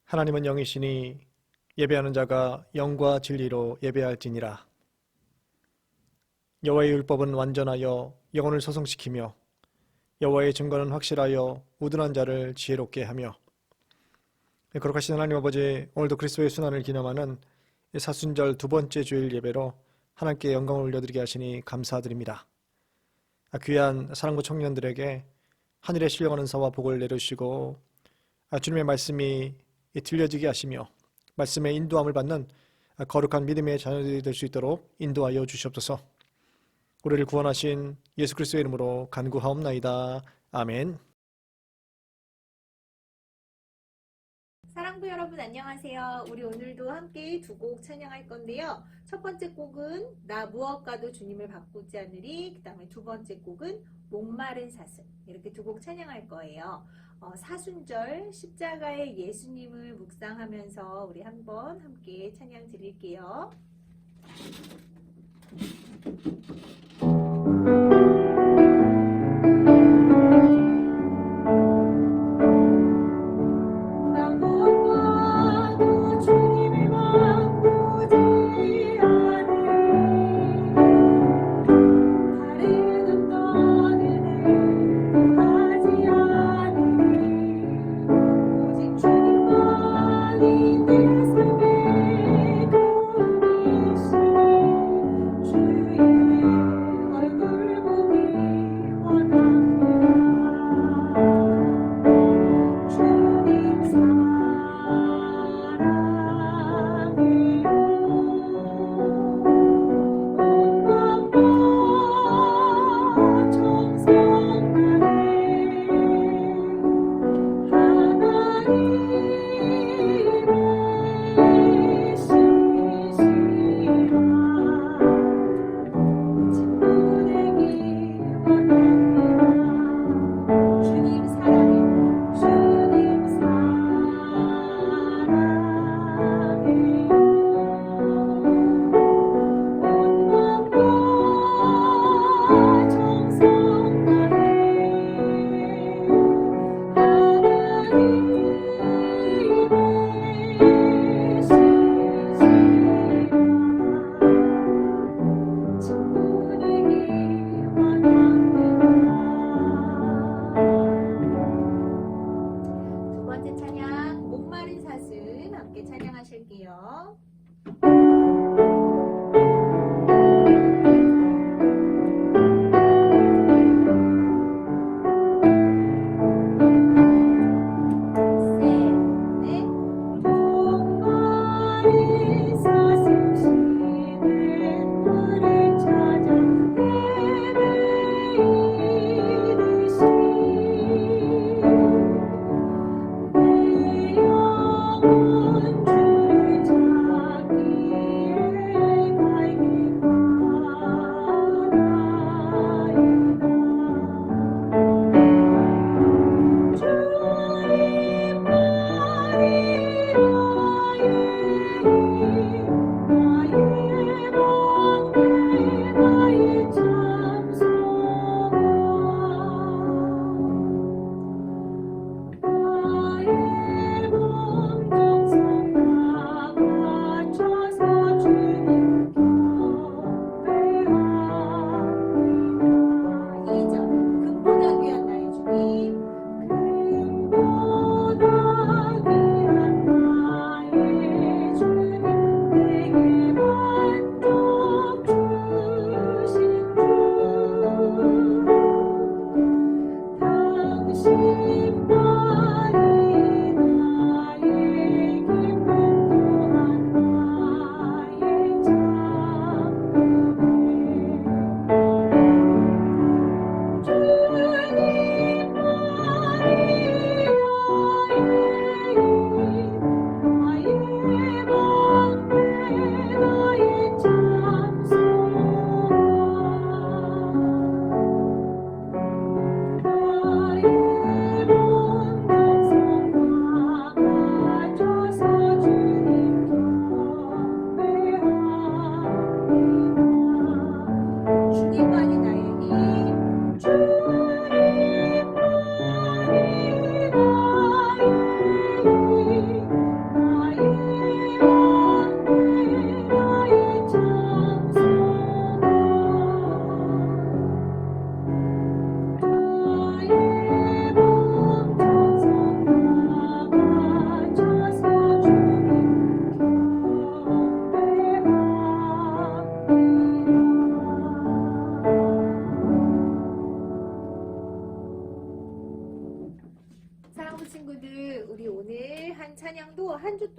하나님은 영이시니 예배하는 자가 영과 진리로 예배할지니라. 여호와의 율법은 완전하여 영혼을 소성시키며 여호와의 증거는 확실하여 우둔한 자를 지혜롭게 하며. 거룩하신 하나님 아버지, 오늘도 그리스도의 순환을 기념하는 사순절 두 번째 주일 예배로 하나님께 영광을 올려드리게 하시니 감사드립니다. 귀한 사랑부 청년들에게 하늘의 신령한 은사와 복을 내려주시고 주님의 말씀이 들려지게 하시며 말씀의 인도함을 받는 거룩한 믿음의 자녀들이 될 수 있도록 인도하여 주시옵소서. 우리를 구원하신 예수 그리스도의 이름으로 간구하옵나이다. 아멘. 사랑부 여러분 안녕하세요. 우리 오늘도 함께 두 곡 찬양할 건데요. 첫 번째 곡은 나 무엇과도 주님을 바꾸지 않으리, 그 다음에 두 번째 곡은 목마른 사슴, 이렇게 두 곡 찬양할 거예요. 사순절 십자가의 예수님을 묵상하면서 우리 한번 함께 찬양 드릴게요. 주의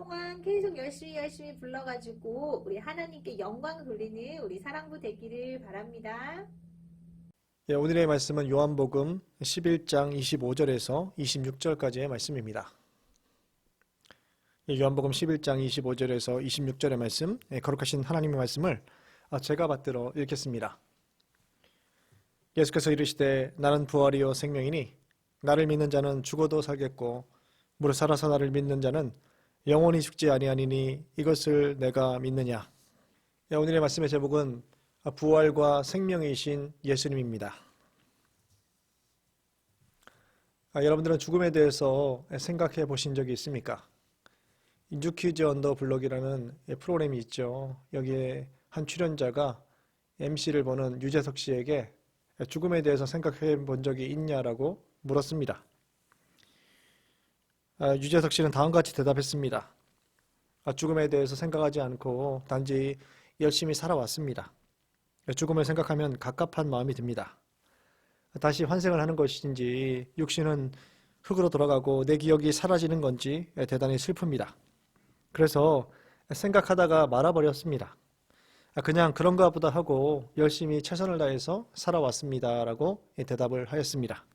동안 계속 열심히 불러가지고 우리 하나님께 영광 돌리는 우리 사랑부 되기를 바랍니다. 예, 오늘의 말씀은 요한복음 11장 25절에서 26절까지의 말씀입니다. 예, 요한복음 11장 25절에서 26절의 말씀, 거룩하신 하나님의 말씀을 제가 받들어 읽겠습니다. 예수께서 이르시되 나는 부활이요 생명이니 나를 믿는 자는 죽어도 살겠고 무릇 살아서 나를 믿는 자는 영원히 죽지 아니하니니 이것을 내가 믿느냐. 예, 오늘의 말씀의 제목은 부활과 생명이신 예수님입니다. 여러분들은 죽음에 대해서 생각해 보신 적이 있습니까? 뉴퀴즈 언더 블록이라는 프로그램이 있죠. 여기에 한 출연자가 MC를 보는 유재석 씨에게 죽음에 대해서 생각해 본 적이 있냐라고 물었습니다. 유재석 씨는 다음과 같이 대답했습니다. 죽음에 대해서 생각하지 않고 단지 열심히 살아왔습니다. 죽음을 생각하면 갑갑한 마음이 듭니다. 다시 환생을 하는 것인지 육신은 흙으로 돌아가고 내 기억이 사라지는 건지 대단히 슬픕니다. 그래서 생각하다가 말아버렸습니다. 그냥 그런가 보다 하고 열심히 최선을 다해서 살아왔습니다 라고 대답을 하였습니다.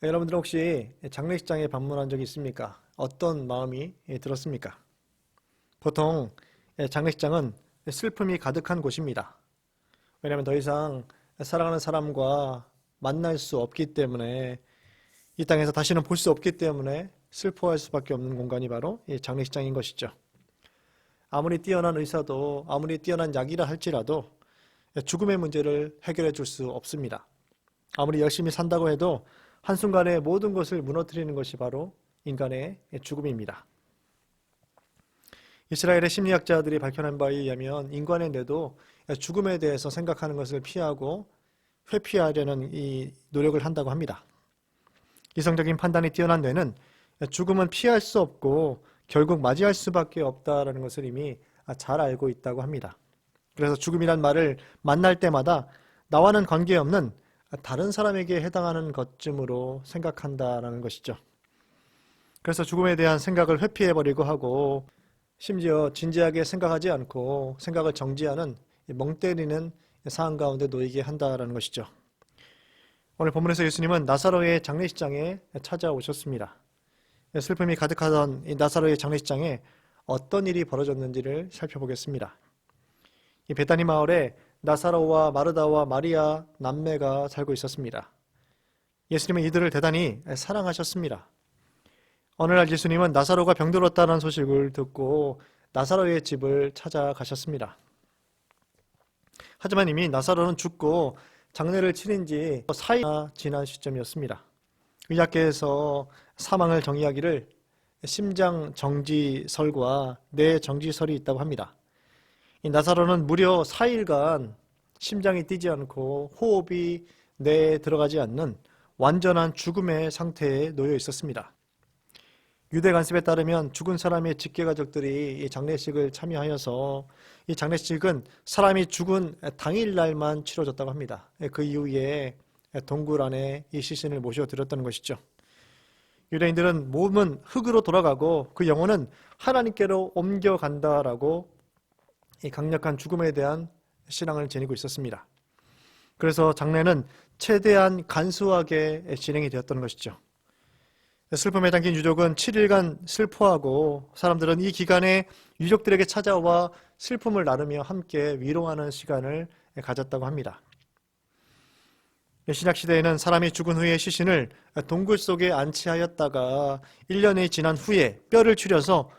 여러분들 혹시 장례식장에 방문한 적이 있습니까? 어떤 마음이 들었습니까? 보통 장례식장은 슬픔이 가득한 곳입니다. 왜냐하면 더 이상 사랑하는 사람과 만날 수 없기 때문에, 이 땅에서 다시는 볼 수 없기 때문에 슬퍼할 수밖에 없는 공간이 바로 이 장례식장인 것이죠. 아무리 뛰어난 의사도 아무리 뛰어난 약이라 할지라도 죽음의 문제를 해결해 줄 수 없습니다. 아무리 열심히 산다고 해도 한순간에 모든 것을 무너뜨리는 것이 바로 인간의 죽음입니다. 이스라엘의 심리학자들이 밝혀낸 바에 의하면 인간의 뇌도 죽음에 대해서 생각하는 것을 피하고 회피하려는 이 노력을 한다고 합니다. 이성적인 판단이 뛰어난 뇌는 죽음은 피할 수 없고 결국 맞이할 수밖에 없다라는 것을 이미 잘 알고 있다고 합니다. 그래서 죽음이란 말을 만날 때마다 나와는 관계없는 다른 사람에게 해당하는 것쯤으로 생각한다라는 것이죠. 그래서 죽음에 대한 생각을 회피해버리고 하고 심지어 진지하게 생각하지 않고 생각을 정지하는 멍 때리는 상황 가운데 놓이게 한다라는 것이죠. 오늘 본문에서 예수님은 나사로의 장례식장에 찾아오셨습니다. 슬픔이 가득하던 이 나사로의 장례식장에 어떤 일이 벌어졌는지를 살펴보겠습니다. 이 베다니 마을에 나사로와 마르다와 마리아 남매가 살고 있었습니다. 예수님은 이들을 대단히 사랑하셨습니다. 어느 날 예수님은 나사로가 병들었다는 소식을 듣고 나사로의 집을 찾아가셨습니다. 하지만 이미 나사로는 죽고 장례를 치른 지 4일이나 지난 시점이었습니다. 의학계에서 사망을 정의하기를 심장 정지설과 뇌 정지설이 있다고 합니다. 이 나사로는 무려 4일간 심장이 뛰지 않고 호흡이 뇌에 들어가지 않는 완전한 죽음의 상태에 놓여 있었습니다. 유대 관습에 따르면 죽은 사람의 직계가족들이 이 장례식을 참여하여서 이 장례식은 사람이 죽은 당일날만 치러졌다고 합니다. 그 이후에 동굴 안에 이 시신을 모셔드렸다는 것이죠. 유대인들은 몸은 흙으로 돌아가고 그 영혼은 하나님께로 옮겨간다라고 이 강력한 죽음에 대한 신앙을 지니고 있었습니다. 그래서 장례는 최대한 간소하게 진행이 되었던 것이죠. 슬픔에 담긴 유족은 7일간 슬퍼하고 사람들은 이 기간에 유족들에게 찾아와 슬픔을 나누며 함께 위로하는 시간을 가졌다고 합니다. 신약시대에는 사람이 죽은 후에 시신을 동굴 속에 안치하였다가 1년이 지난 후에 뼈를 추려서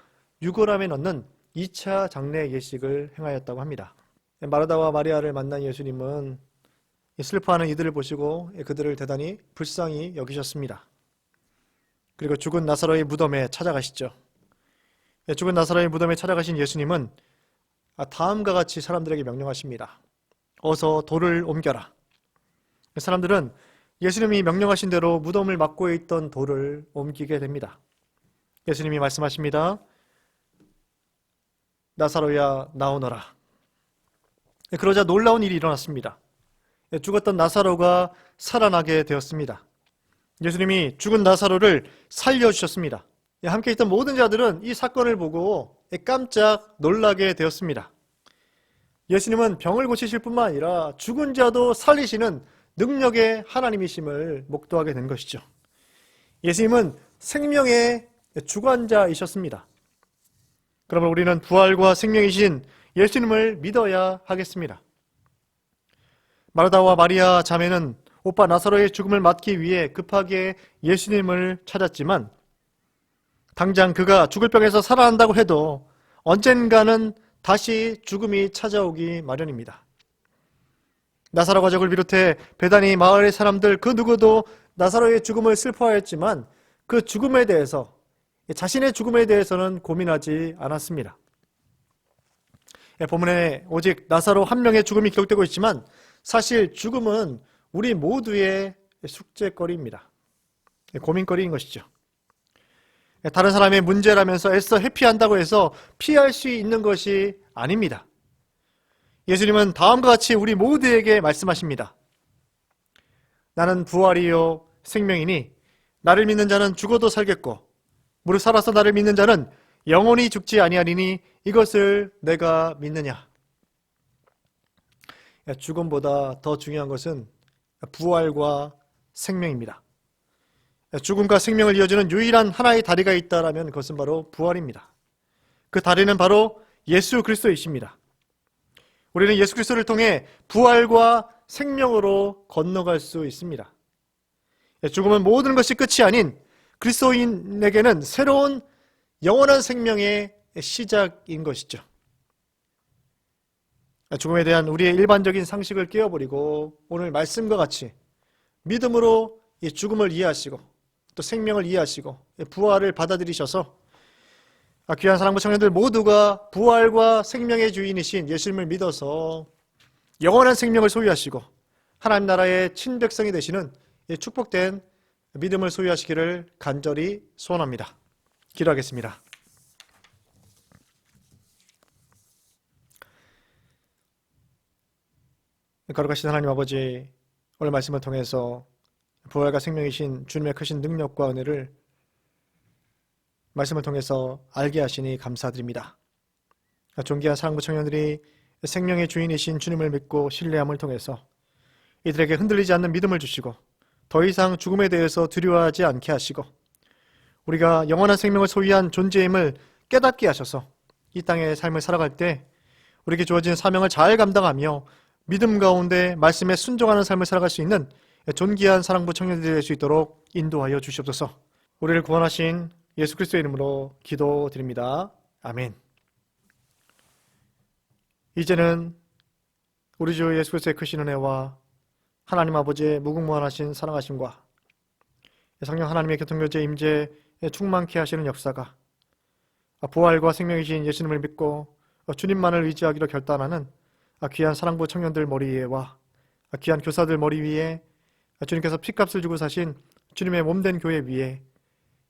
유골함에 넣는 2차 장례 예식을 행하였다고 합니다. 마르다와 마리아를 만난 예수님은 슬퍼하는 이들을 보시고 그들을 대단히 불쌍히 여기셨습니다. 그리고 죽은 나사로의 무덤에 찾아가시죠. 죽은 나사로의 무덤에 찾아가신 예수님은 다음과 같이 사람들에게 명령하십니다. 어서 돌을 옮겨라. 사람들은 예수님이 명령하신 대로 무덤을 막고 있던 돌을 옮기게 됩니다. 예수님이 말씀하십니다. 나사로야 나오너라. 그러자 놀라운 일이 일어났습니다. 죽었던 나사로가 살아나게 되었습니다. 예수님이 죽은 나사로를 살려주셨습니다. 함께 있던 모든 자들은 이 사건을 보고 깜짝 놀라게 되었습니다. 예수님은 병을 고치실 뿐만 아니라 죽은 자도 살리시는 능력의 하나님이심을 목도하게 된 것이죠. 예수님은 생명의 주관자이셨습니다. 그러면 우리는 부활과 생명이신 예수님을 믿어야 하겠습니다. 마르다와 마리아 자매는 오빠 나사로의 죽음을 막기 위해 급하게 예수님을 찾았지만 당장 그가 죽을 병에서 살아난다고 해도 언젠가는 다시 죽음이 찾아오기 마련입니다. 나사로 가족을 비롯해 베다니 마을의 사람들 그 누구도 나사로의 죽음을 슬퍼하였지만 그 죽음에 대해서, 자신의 죽음에 대해서는 고민하지 않았습니다. 본문에 오직 나사로 한 명의 죽음이 기록되고 있지만 사실 죽음은 우리 모두의 숙제거리입니다. 고민거리인 것이죠. 다른 사람의 문제라면서 애써 회피한다고 해서 피할 수 있는 것이 아닙니다. 예수님은 다음과 같이 우리 모두에게 말씀하십니다. 나는 부활이요 생명이니 나를 믿는 자는 죽어도 살겠고 무릇 살아서 나를 믿는 자는 영원히 죽지 아니하리니 이것을 내가 믿느냐. 죽음보다 더 중요한 것은 부활과 생명입니다. 죽음과 생명을 이어주는 유일한 하나의 다리가 있다라면 그것은 바로 부활입니다. 그 다리는 바로 예수 그리스도이십니다. 우리는 예수 그리스도를 통해 부활과 생명으로 건너갈 수 있습니다. 죽음은 모든 것이 끝이 아닌 그리스도인에게는 새로운 영원한 생명의 시작인 것이죠. 죽음에 대한 우리의 일반적인 상식을 깨어버리고 오늘 말씀과 같이 믿음으로 이 죽음을 이해하시고 또 생명을 이해하시고 부활을 받아들이셔서 귀한 사랑부 청년들 모두가 부활과 생명의 주인이신 예수님을 믿어서 영원한 생명을 소유하시고 하나님 나라의 친백성이 되시는 축복된 믿음을 소유하시기를 간절히 소원합니다. 기도하겠습니다. 거룩하신 하나님 아버지, 오늘 말씀을 통해서 부활과 생명이신 주님의 크신 능력과 은혜를 말씀을 통해서 알게 하시니 감사드립니다. 존귀한 사랑부 청년들이 생명의 주인이신 주님을 믿고 신뢰함을 통해서 이들에게 흔들리지 않는 믿음을 주시고 더 이상 죽음에 대해서 두려워하지 않게 하시고 우리가 영원한 생명을 소유한 존재임을 깨닫게 하셔서 이 땅의 삶을 살아갈 때 우리에게 주어진 사명을 잘 감당하며 믿음 가운데 말씀에 순종하는 삶을 살아갈 수 있는 존귀한 사랑부 청년들이 될 수 있도록 인도하여 주시옵소서. 우리를 구원하신 예수 그리스도의 이름으로 기도드립니다. 아멘. 이제는 우리 주 예수 그리스도의 크신 은혜와 하나님 아버지의 무궁무한하신 사랑하심과 성령 하나님의 교통교제 임재에 충만케 하시는 역사가 부활과 생명이신 예수님을 믿고 주님만을 의지하기로 결단하는 귀한 사랑부 청년들 머리 위에와 귀한 교사들 머리 위에 주님께서 핏값을 주고 사신 주님의 몸된 교회 위에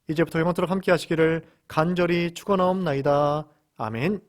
이제부터 영원토록 함께 하시기를 간절히 축원하옵나이다. 아멘.